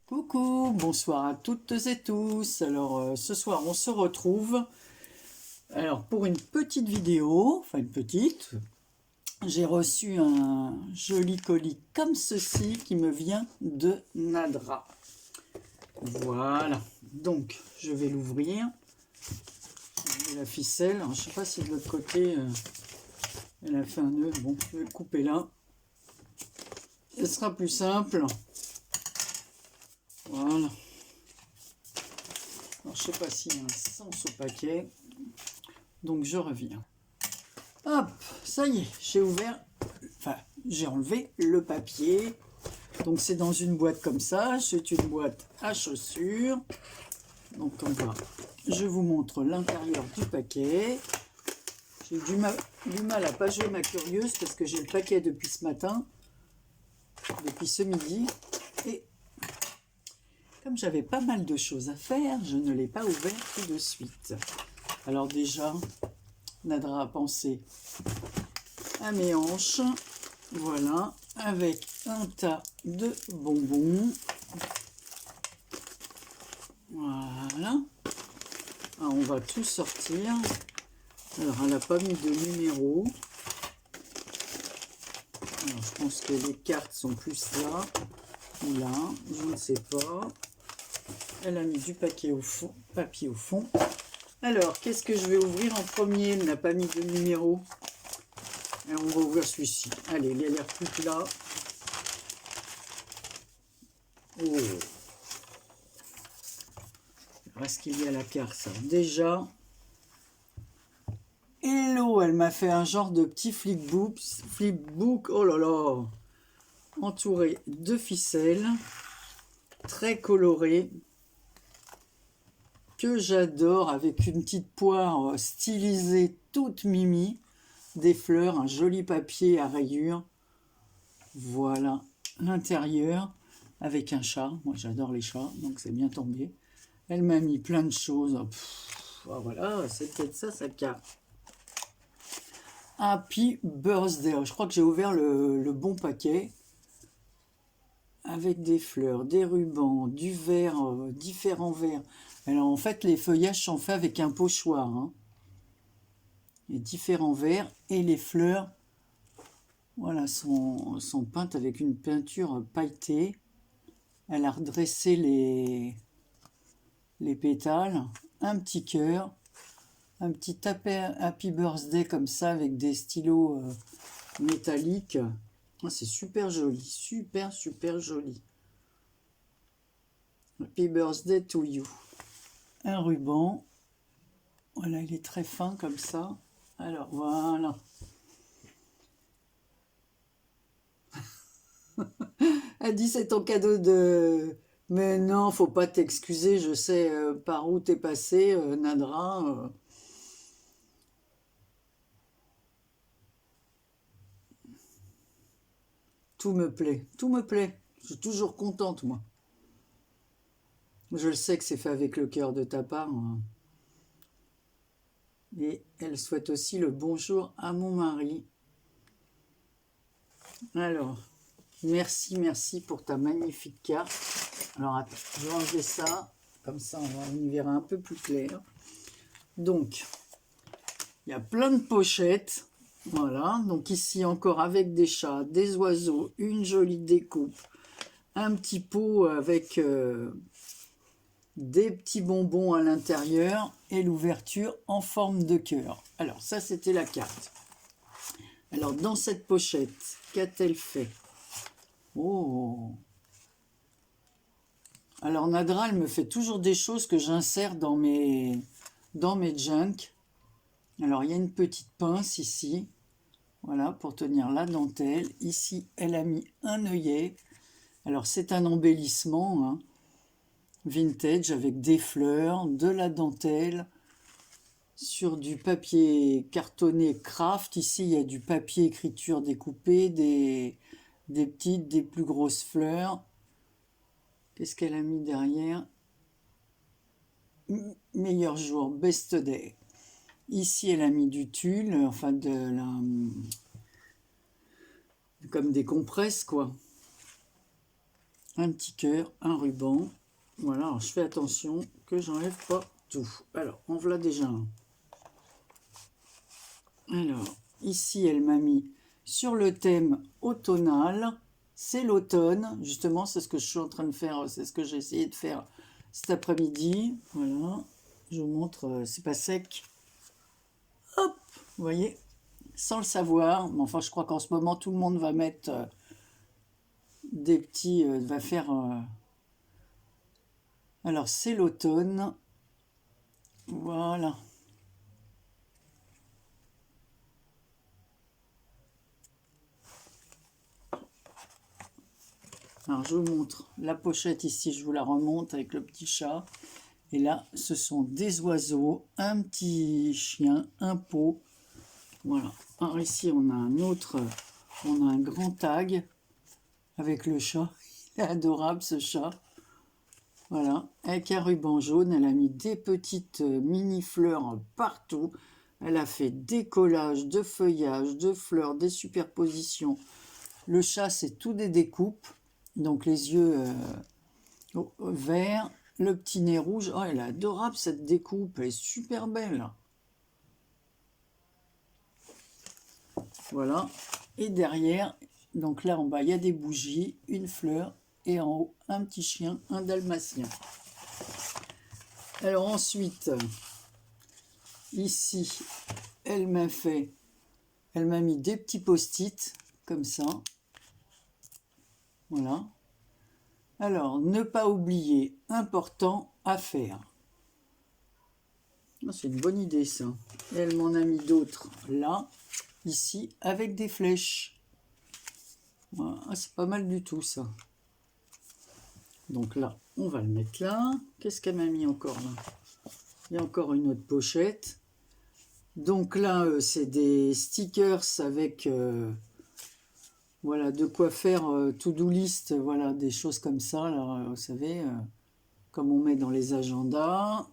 Coucou, bonsoir à toutes et tous. Alors ce soir on se retrouve pour une petite vidéo, enfin une petite. J'ai reçu un joli colis comme ceci qui me vient de Nadra. Voilà, donc je vais l'ouvrir. La ficelle, alors, je ne sais pas si de l'autre côté elle a fait un nœud. Bon, je vais le couper là. Ce sera plus simple. Voilà. Alors, je ne sais pas s'il y a un sens au paquet. Donc, je reviens. Hop, ça y est, j'ai ouvert, enfin, j'ai enlevé le papier. Donc, c'est dans une boîte comme ça. C'est une boîte à chaussures. Donc, je vous montre l'intérieur du paquet. J'ai du mal à pas jouer ma curieuse parce que j'ai le paquet depuis ce matin, depuis ce midi. Et comme j'avais pas mal de choses à faire, je ne l'ai pas ouvert tout de suite. Alors déjà, Nadra a pensé à mes hanches, voilà, avec un tas de bonbons. Voilà. Alors, on va tout sortir. Alors, elle n'a pas mis de numéro. Alors, je pense que les cartes sont plus là ou là, je ne sais pas. Elle a mis du papier au fond. Alors, qu'est-ce que je vais ouvrir en premier? Elle n'a pas mis de numéro. Alors, on va ouvrir celui-ci. Allez, il a l'air plus plat. Oh. Alors, est-ce qu'il y a la carte, ça? Déjà. Hello, elle m'a fait un genre de petit flipbook. Oh là là. Entouré de ficelles. Très coloré. Que j'adore, avec une petite poire stylisée toute mimi, des fleurs, un joli papier à rayures. Voilà l'intérieur avec un chat. Moi j'adore les chats, donc c'est bien tombé. Elle m'a mis plein de choses. Voilà, c'est peut-être ça sa carte. Happy Birthday. Je crois que j'ai ouvert le bon paquet. Avec des fleurs, des rubans, du verre, différents verres. Alors en fait, les feuillages sont faits avec un pochoir. Hein. Les différents verres et les fleurs, voilà, sont peintes avec une peinture pailletée. Elle a redressé les pétales, un petit cœur, un petit Happy Birthday comme ça avec des stylos métalliques. Oh, c'est super joli, super joli. Happy Birthday to you. Un ruban. Voilà, il est très fin comme ça. Alors, voilà. Elle dit c'est ton cadeau de... Mais non, faut pas t'excuser, je sais par où t'es passé, Nadra. Tout me plaît, tout me plaît. Je suis toujours contente, moi. Je le sais que c'est fait avec le cœur de ta part. Hein. Et elle souhaite aussi le bonjour à mon mari. Alors, merci pour ta magnifique carte. Alors, attends, je vais enlever ça. Comme ça, on y verra un peu plus clair. Donc, il y a plein de pochettes. Voilà, donc ici encore avec des chats, des oiseaux, une jolie découpe, un petit pot avec des petits bonbons à l'intérieur et l'ouverture en forme de cœur. Alors ça c'était la carte. Alors dans cette pochette, qu'a-t-elle fait? Oh! Alors Nadra, elle me fait toujours des choses que j'insère dans mes junk. Alors il y a une petite pince ici. Voilà, pour tenir la dentelle. Ici, elle a mis un œillet. Alors, c'est un embellissement hein, vintage avec des fleurs, de la dentelle, sur du papier cartonné craft. Ici, il y a du papier écriture découpé, des petites, des plus grosses fleurs. Qu'est-ce qu'elle a mis derrière? Meilleur jour, best day. Ici, elle a mis du tulle, enfin de la comme des compresses, quoi. Un petit cœur, un ruban. Voilà, alors je fais attention que j'enlève pas tout. Alors, en voilà déjà un. Alors, ici, elle m'a mis sur le thème automnal. C'est l'automne, justement, c'est ce que je suis en train de faire, c'est ce que j'ai essayé de faire cet après-midi. Voilà, je vous montre, c'est pas sec. Hop, vous voyez, sans le savoir. Mais enfin, je crois qu'en ce moment, tout le monde va mettre des petits, va faire... alors, c'est l'automne. Voilà. Alors, je vous montre la pochette ici, je vous la remonte avec le petit chat. Et là, ce sont des oiseaux, un petit chien, un pot. Voilà. Alors ici, on a un autre, on a un grand tag avec le chat. Il est adorable, ce chat. Voilà. Avec un ruban jaune, elle a mis des petites mini fleurs partout. Elle a fait des collages de feuillages, de fleurs, des superpositions. Le chat, c'est tout des découpes. Donc les yeux verts. Le petit nez rouge, oh, elle est adorable cette découpe, elle est super belle. Voilà. Et derrière, donc là en bas, il y a des bougies, une fleur, et en haut, un petit chien, un dalmatien. Alors ensuite, ici, elle m'a mis des petits post-it, comme ça. Voilà. Alors, ne pas oublier, important à faire. C'est une bonne idée, ça. Et elle m'en a mis d'autres là, ici, avec des flèches. Voilà, c'est pas mal du tout, ça. Donc là, on va le mettre là. Qu'est-ce qu'elle m'a mis encore là? Il y a encore une autre pochette. Donc là, c'est des stickers avec... voilà, de quoi faire to-do list, voilà, des choses comme ça, là, vous savez, comme on met dans les agendas.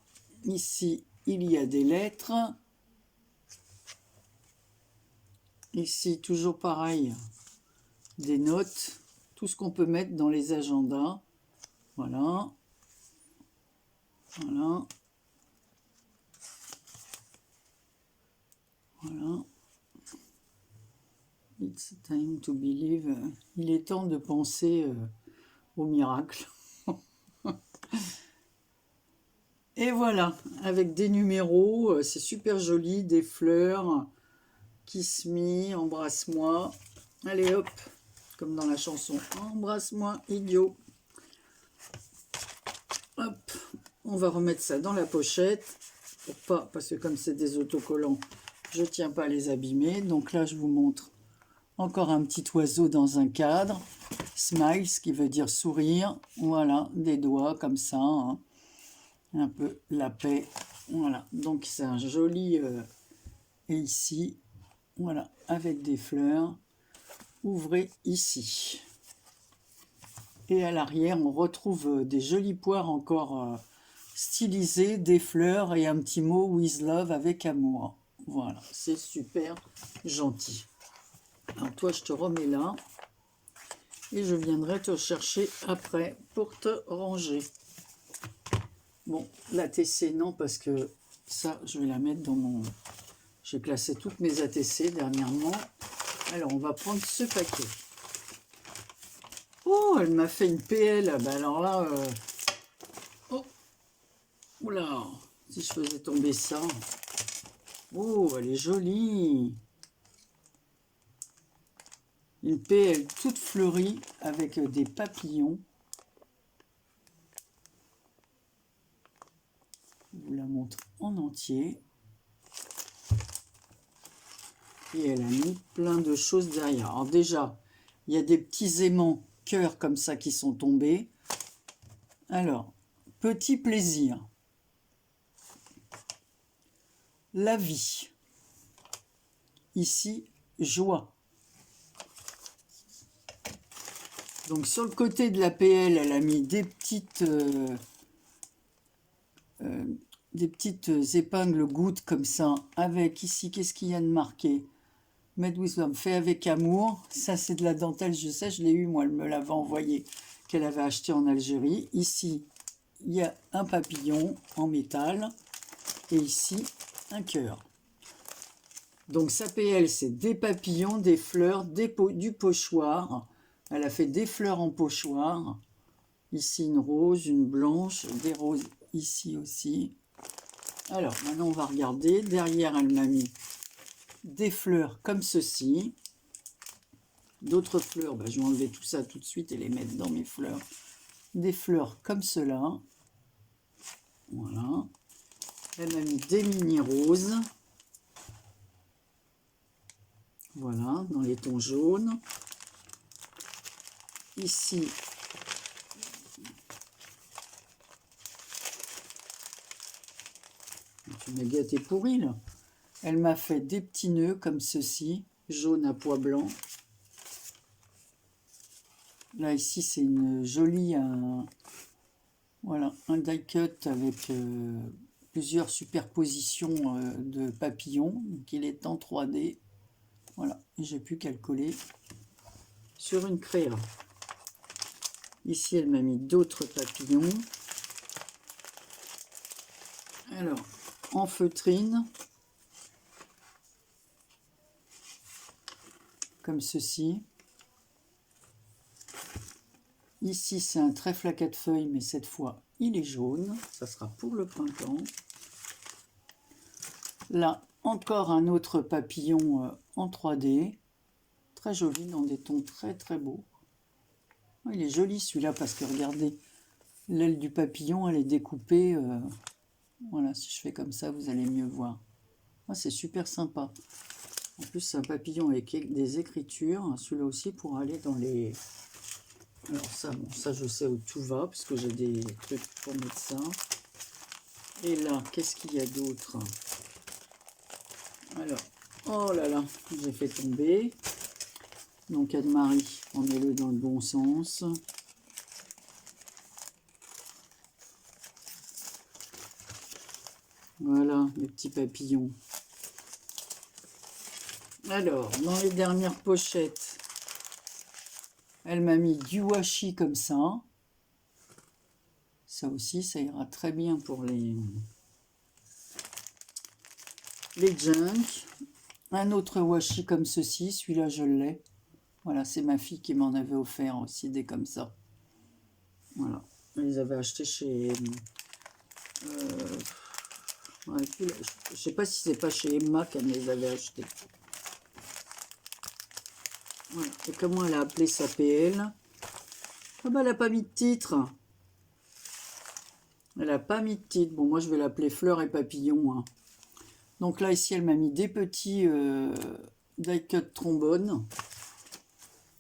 Ici, il y a des lettres. Ici, toujours pareil, des notes, tout ce qu'on peut mettre dans les agendas. Voilà. Voilà. Voilà. It's time to believe. Il est temps de penser au miracle. Et voilà, avec des numéros, c'est super joli, des fleurs, kiss me, embrasse-moi. Allez hop, comme dans la chanson, embrasse-moi, idiot. Hop, on va remettre ça dans la pochette, pour pas, parce que comme c'est des autocollants, je ne tiens pas à les abîmer. Donc là, je vous montre encore un petit oiseau dans un cadre. Smile, ce qui veut dire sourire. Voilà, des doigts comme ça. Hein. Un peu la paix. Voilà, donc c'est un joli... et ici, voilà, avec des fleurs. Ouvrez ici. Et à l'arrière, on retrouve des jolies poires encore stylisées, des fleurs et un petit mot with love avec amour. Voilà, c'est super gentil. Alors toi, je te remets là. Et je viendrai te chercher après pour te ranger. Bon, la TC, non, parce que ça, je vais la mettre dans mon... J'ai classé toutes mes ATC dernièrement. Alors, on va prendre ce paquet. Oh, elle m'a fait une PL. Ben alors là... Oh, oula, si je faisais tomber ça. Oh, elle est jolie. Une PL toute fleurie avec des papillons. Je vous la montre en entier. Et elle a mis plein de choses derrière. Alors déjà, il y a des petits aimants cœurs comme ça qui sont tombés. Alors, petit plaisir. La vie. Ici, joie. Donc sur le côté de la PL, elle a mis des petites épingles gouttes comme ça. Avec ici, qu'est-ce qu'il y a de marqué? Made with Love, fait avec amour. Ça, c'est de la dentelle, je sais, je l'ai eu, moi, elle me l'avait envoyé, qu'elle avait acheté en Algérie. Ici, il y a un papillon en métal. Et ici, un cœur. Donc, sa PL, c'est des papillons, des fleurs, du pochoir. Elle a fait des fleurs en pochoir. Ici, une rose, une blanche, des roses ici aussi. Alors, maintenant, on va regarder. Derrière, elle m'a mis des fleurs comme ceci. D'autres fleurs, je vais enlever tout ça tout de suite et les mettre dans mes fleurs. Des fleurs comme cela. Voilà. Elle m'a mis des mini roses. Voilà, dans les tons jaunes. Ici, tu m'as gâté pourri là. Elle m'a fait des petits nœuds comme ceci, jaune à pois blanc. Là, ici, c'est une jolie, voilà, un die cut avec plusieurs superpositions de papillons. Donc, il est en 3D. Voilà, j'ai plus qu'à le coller sur une créa. Ici, elle m'a mis d'autres papillons. Alors, en feutrine, comme ceci. Ici, c'est un trèfle à 4 feuilles, mais cette fois, il est jaune. Ça sera pour le printemps. Là, encore un autre papillon en 3D. Très joli, dans des tons très très beaux. Il est joli celui-là, parce que regardez, l'aile du papillon, elle est découpée. Voilà, si je fais comme ça, vous allez mieux voir. C'est super sympa. En plus, c'est un papillon avec des écritures. Celui-là aussi pour aller dans les... Alors ça, bon, ça je sais où tout va, parce que j'ai des trucs pour mettre ça. Et là, qu'est-ce qu'il y a d'autre? Alors, oh là là, j'ai fait tomber. Donc Anne-Marie, remets-le dans le bon sens. Voilà, les petits papillons. Alors, dans les dernières pochettes, elle m'a mis du washi comme ça. Ça aussi, ça ira très bien pour les junk. Un autre washi comme ceci. Celui-là, je l'ai. Voilà, c'est ma fille qui m'en avait offert aussi des comme ça. Voilà. Elle les avait achetés chez... ouais, je sais pas si c'est pas chez Emma qu'elle les avait achetés. Voilà. Et comment elle a appelé sa PL? Ah bah elle n'a pas mis de titre. Elle n'a pas mis de titre. Bon, moi je vais l'appeler Fleurs et Papillons. Hein. Donc là, ici, elle m'a mis des petits die cut trombones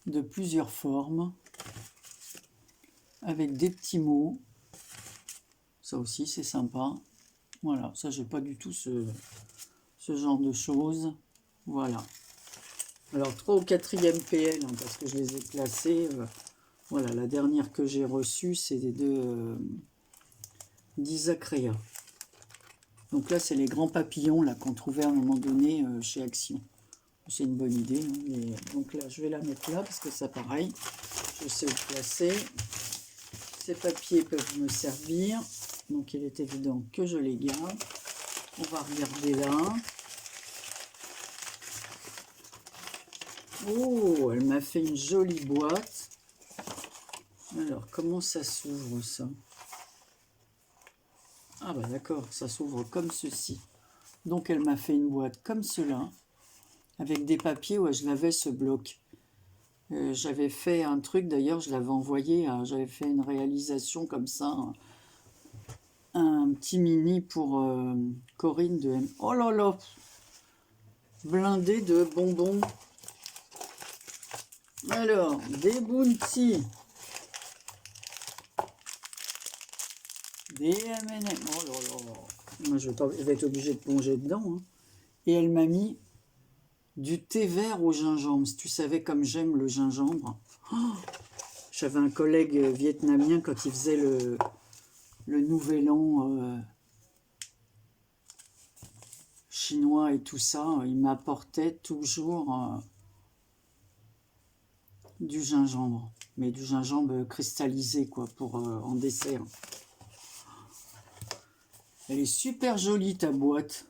de plusieurs formes. Avec des petits mots. Ça aussi, c'est sympa. Voilà, ça, j'ai pas du tout ce genre de choses. Voilà. Alors, 3 ou 4e PL, hein, parce que je les ai classés. Voilà, la dernière que j'ai reçue, c'est des deux d'Isacrea. Donc là, c'est les grands papillons là qu'on trouvait à un moment donné chez Action. C'est une bonne idée. Hein, mais, donc là, je vais la mettre là, parce que ça, pareil, je sais où le placer. Ces papiers peuvent me servir. Donc, il est évident que je les garde. On va regarder là. Oh, elle m'a fait une jolie boîte. Alors, comment ça s'ouvre, ça? Ah bah d'accord, ça s'ouvre comme ceci. Donc, elle m'a fait une boîte comme cela, avec des papiers. Ouais, je l'avais, ce bloc. J'avais fait un truc, d'ailleurs, je l'avais envoyé. J'avais fait une réalisation comme ça. Un petit mini pour Corinne de M. Oh là là! Blindé de bonbons. Alors, des Bounty. Des M&M. Oh là là. Moi, je vais être obligée de plonger dedans. Hein. Et elle m'a mis du thé vert au gingembre. Si tu savais comme j'aime le gingembre. Oh, j'avais un collègue vietnamien quand il faisait le nouvel an chinois et tout ça, ils m'apportaient toujours du gingembre. Mais du gingembre cristallisé, quoi, pour en dessert. Elle est super jolie, ta boîte.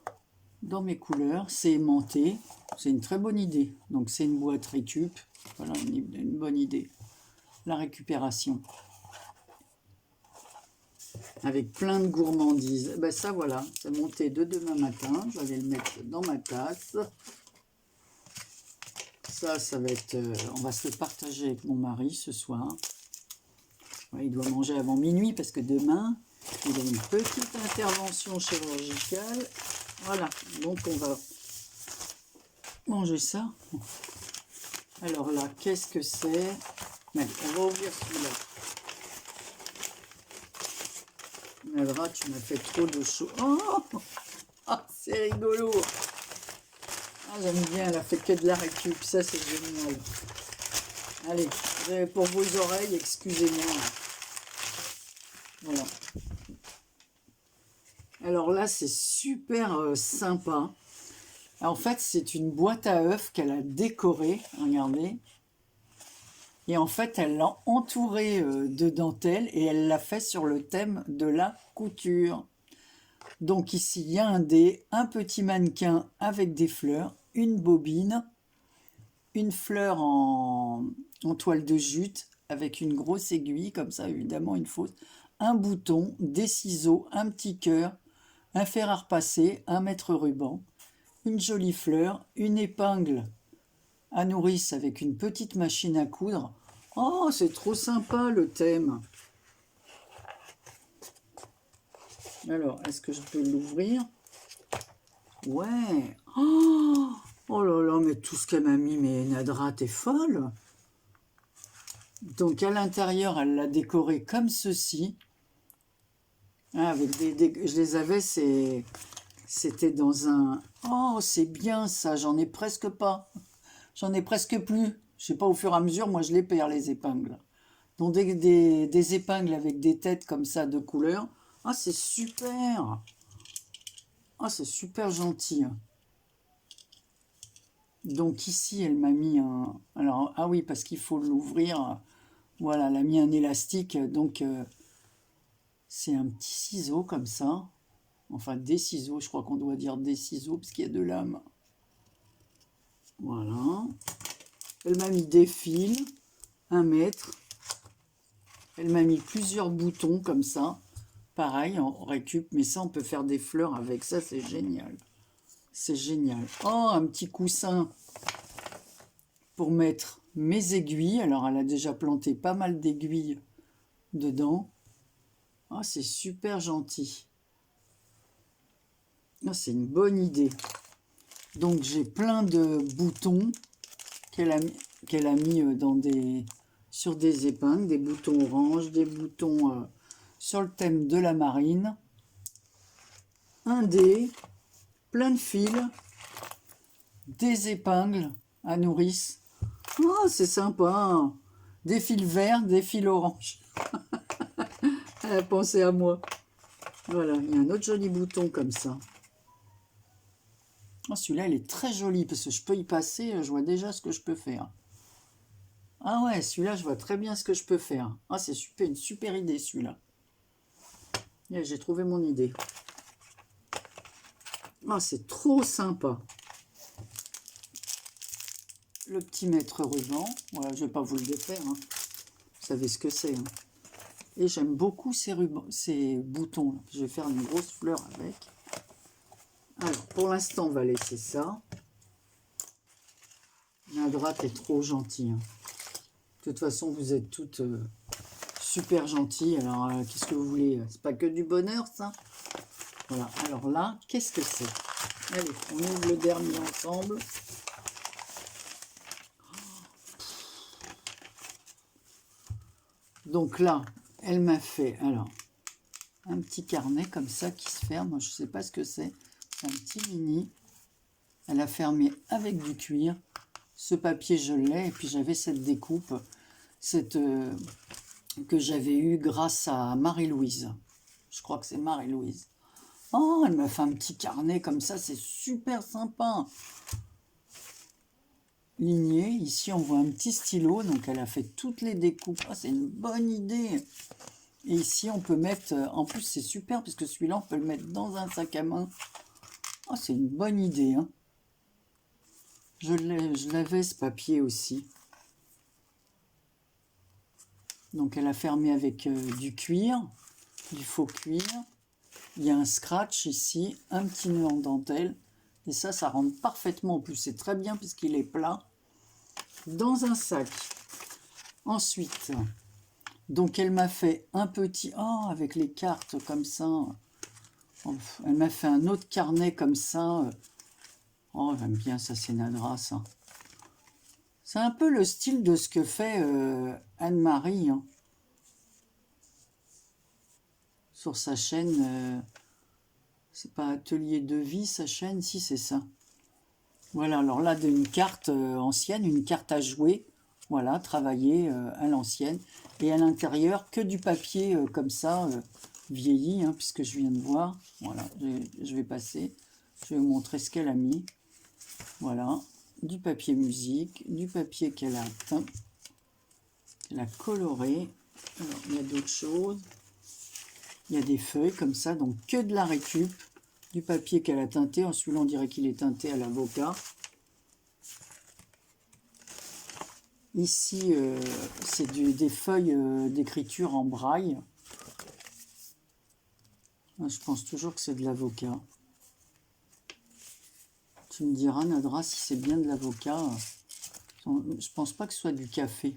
Dans mes couleurs, c'est aimanté. C'est une très bonne idée. Donc, c'est une boîte récup. Voilà, une bonne idée. La récupération. Avec plein de gourmandises. Ben ça, voilà. C'est monté de demain matin. Je vais aller le mettre dans ma tasse. Ça va être... on va se le partager avec mon mari ce soir. Ouais, il doit manger avant minuit parce que demain, il a une petite intervention chirurgicale. Voilà. Donc, on va manger ça. Alors là, qu'est-ce que c'est? Allez, on va ouvrir celui-là. Nadra, tu m'as fait trop de chaud. Oh, ah, c'est rigolo. Ah, j'aime bien, elle a fait que de la récup. Ça, c'est génial. Allez, pour vos oreilles, excusez-moi. Voilà. Alors là, c'est super sympa. En fait, c'est une boîte à œufs qu'elle a décorée. Regardez. Et en fait, elle l'a entourée de dentelle et elle l'a fait sur le thème de la couture. Donc ici, il y a un petit mannequin avec des fleurs, une bobine, une fleur en toile de jute avec une grosse aiguille, comme ça, évidemment, une fausse, un bouton, des ciseaux, un petit cœur, un fer à repasser, un mètre ruban, une jolie fleur, une épingle à nourrice avec une petite machine à coudre. Oh, c'est trop sympa le thème. Alors, est-ce que je peux l'ouvrir? Ouais. Oh là là, mais tout ce qu'elle m'a mis, mais Nadra, t'es folle. Donc à l'intérieur, elle l'a décoré comme ceci. Ah, avec je les avais, c'était dans un... Oh, c'est bien ça, j'en ai presque pas. J'en ai presque plus. Je sais pas, au fur et à mesure, moi je les perds, les épingles. Donc des épingles avec des têtes comme ça de couleur. Ah, c'est super. Ah, c'est super gentil. Donc ici, elle m'a mis un... Alors, ah oui, parce qu'il faut l'ouvrir. Voilà, elle a mis un élastique. Donc, c'est un petit ciseau comme ça. Enfin, des ciseaux, je crois qu'on doit dire des ciseaux, parce qu'il y a de lame. Voilà. Elle m'a mis des fils, 1 mètre. Elle m'a mis plusieurs boutons comme ça. Pareil, on récup, mais ça, on peut faire des fleurs avec ça, c'est génial. C'est génial. Oh, un petit coussin pour mettre mes aiguilles. Alors, elle a déjà planté pas mal d'aiguilles dedans. Ah, c'est super gentil. Ah, c'est une bonne idée. Donc, j'ai plein de boutons qu'elle a mis sur des épingles, des boutons orange, des boutons sur le thème de la marine. Un dé, plein de fils, des épingles à nourrice. Oh, c'est sympa. Des fils verts, des fils orange. Elle a pensé à moi. Voilà, il y a un autre joli bouton comme ça. Oh, celui-là, il est très joli parce que je peux y passer, je vois déjà ce que je peux faire. Ah ouais, celui-là, je vois très bien ce que je peux faire. Ah, c'est super, une super idée, celui-là. J'ai trouvé mon idée. Ah, c'est trop sympa. Le petit mètre ruban. Voilà, je ne vais pas vous le défaire. Hein. Vous savez ce que c'est. Hein. Et j'aime beaucoup ces boutons. Là. Je vais faire une grosse fleur avec. Alors, pour l'instant, on va laisser ça. Nadra, t'es trop gentille. Hein. De toute façon, vous êtes toutes super gentilles. Alors, qu'est-ce que vous voulez? C'est pas que du bonheur, ça? Voilà. Alors là, qu'est-ce que c'est? Allez, on ouvre le dernier ensemble. Donc là, elle m'a fait alors un petit carnet comme ça qui se ferme. Je ne sais pas ce que c'est. C'est un petit mini. Elle a fermé avec du cuir. Ce papier, je l'ai. Et puis j'avais cette découpe que j'avais eue grâce à Marie-Louise. Je crois que c'est Marie-Louise. Oh, elle m'a fait un petit carnet comme ça, c'est super sympa. Ligné, ici on voit un petit stylo, donc elle a fait toutes les découpes. Ah, c'est une bonne idée. Et ici on peut mettre, en plus c'est super parce que celui-là on peut le mettre dans un sac à main. Ah, c'est une bonne idée, hein. Je l'avais ce papier aussi. Donc elle a fermé avec du cuir, du faux cuir. Il y a un scratch ici, un petit nœud en dentelle. Et ça rentre parfaitement. En plus, c'est très bien puisqu'il est plat. Dans un sac. Ensuite, donc elle m'a fait un petit... Oh, avec les cartes comme ça. Oh, elle m'a fait un autre carnet comme ça. Oh, j'aime bien ça, c'est Nadra, ça. C'est un peu le style de ce que fait Anne-Marie, hein, sur sa chaîne. C'est pas Atelier de vie, sa chaîne? Si, c'est ça. Voilà, alors là, d'une carte ancienne, une carte à jouer. Voilà, travaillée à l'ancienne. Et à l'intérieur, que du papier comme ça, vieilli, hein, puisque je viens de voir. Voilà, je vais passer. Je vais vous montrer ce qu'elle a mis. Voilà, du papier musique, du papier qu'elle a teint, qu'elle a coloré. Alors, il y a d'autres choses. Il y a des feuilles comme ça, donc que de la récup, du papier qu'elle a teinté. En celui-là, on dirait qu'il est teinté à l'avocat. Ici, c'est des feuilles d'écriture en braille. Je pense toujours que c'est de l'avocat. Tu me diras, Nadra, si c'est bien de l'avocat. Je pense pas que ce soit du café.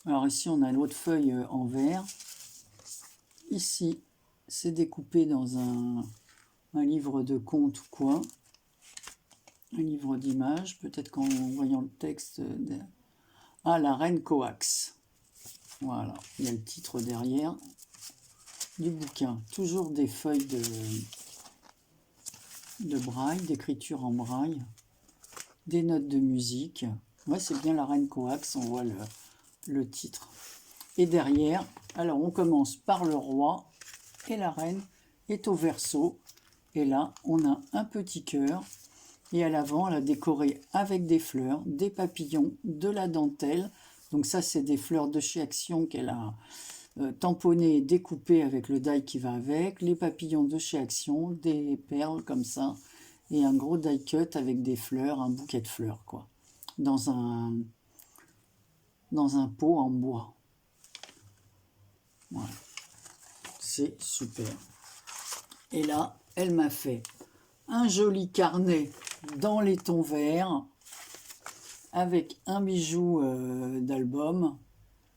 Alors ici, on a l'autre feuille en verre. Ici, c'est découpé dans un livre de contes ou quoi. Un livre d'images. Peut-être qu'en voyant le texte... Ah, la reine Coax. Voilà, il y a le titre derrière du bouquin. Toujours des feuilles de braille, d'écriture en braille, des notes de musique. Ouais, c'est bien la reine Coax, on voit le titre. Et derrière, alors on commence par le roi et la reine est au verso. Et là, on a un petit cœur. Et à l'avant, elle a décoré avec des fleurs, des papillons, de la dentelle. Donc ça, c'est des fleurs de chez Action qu'elle a tamponné et découpé avec le die qui va avec. Les papillons de chez Action, des perles comme ça. Et un gros die cut avec des fleurs, un bouquet de fleurs, quoi. Dans un pot en bois. Voilà. C'est super. Et là, elle m'a fait un joli carnet dans les tons verts avec un bijou d'album.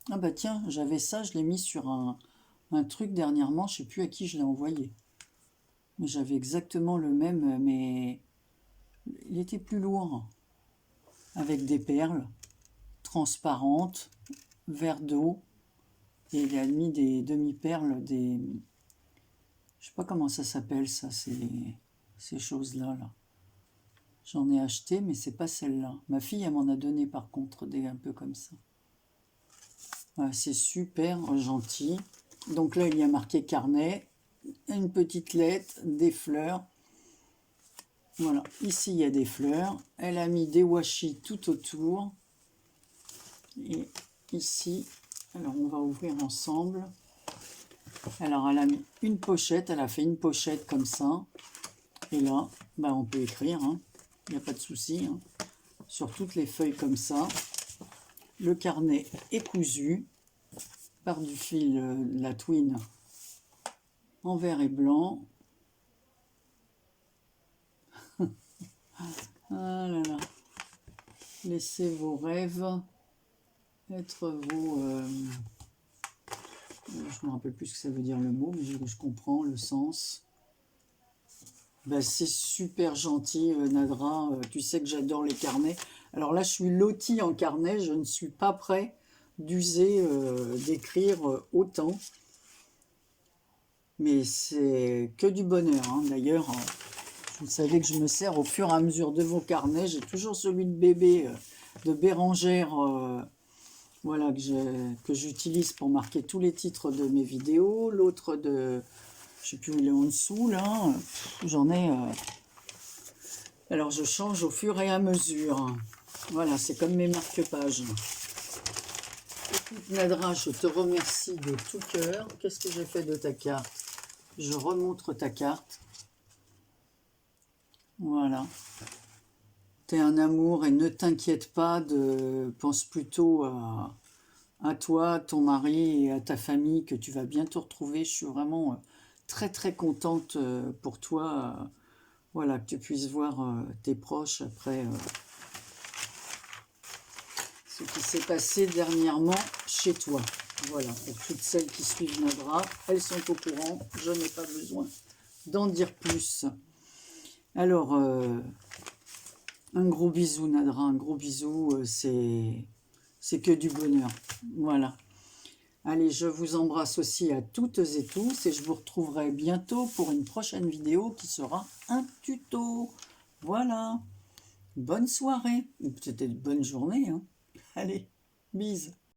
Ah bah tiens, j'avais ça, je l'ai mis sur un truc dernièrement, je sais plus à qui je l'ai envoyé. Mais j'avais exactement le même, mais il était plus lourd. Avec des perles transparentes, vert d'eau. Et il a mis des demi-perles, des... Je sais pas comment ça s'appelle ça, ces choses-là, là. J'en ai acheté, mais c'est pas celle-là. Ma fille, elle m'en a donné par contre, des un peu comme ça. Voilà, c'est super gentil. Donc là, il y a marqué carnet, une petite lettre, des fleurs. Voilà, ici, il y a des fleurs. Elle a mis des washi tout autour. Et ici, alors on va ouvrir ensemble. Alors, elle a mis une pochette, elle a fait une pochette comme ça. Et là, bah, on peut écrire, hein. Il n'y a pas de souci, hein. Sur toutes les feuilles comme ça. Le carnet est cousu par du fil la Twin en vert et blanc. Ah là là. Laissez vos rêves être vos... je ne me rappelle plus ce que ça veut dire le mot, mais je comprends le sens. Ben, c'est super gentil, Nadra. Tu sais que j'adore les carnets. Alors là, je suis lotie en carnet. Je ne suis pas prêt d'user, d'écrire autant. Mais c'est que du bonheur, hein. D'ailleurs, vous savez que je me sers au fur et à mesure de vos carnets. J'ai toujours celui de bébé, de Bérangère, voilà, que j'utilise pour marquer tous les titres de mes vidéos. L'autre de Je sais plus où il est en dessous, là. J'en ai... Alors, je change au fur et à mesure. Voilà, c'est comme mes marque-pages. Écoute, Nadra, je te remercie de tout cœur. Qu'est-ce que j'ai fait de ta carte? Je remontre ta carte. Voilà. T'es un amour et ne t'inquiète pas, pense plutôt à toi, ton mari et à ta famille que tu vas bientôt retrouver. Je suis vraiment très très contente pour toi. Voilà, que tu puisses voir tes proches après ce qui s'est passé dernièrement chez toi. Voilà, pour toutes celles qui suivent Nadra, elles sont au courant. Je n'ai pas besoin d'en dire plus. Alors, un gros bisou Nadra, un gros bisou, c'est que du bonheur. Voilà. Allez, je vous embrasse aussi à toutes et tous et je vous retrouverai bientôt pour une prochaine vidéo qui sera un tuto. Voilà. Bonne soirée, ou peut-être bonne journée. Hein. Allez, bise.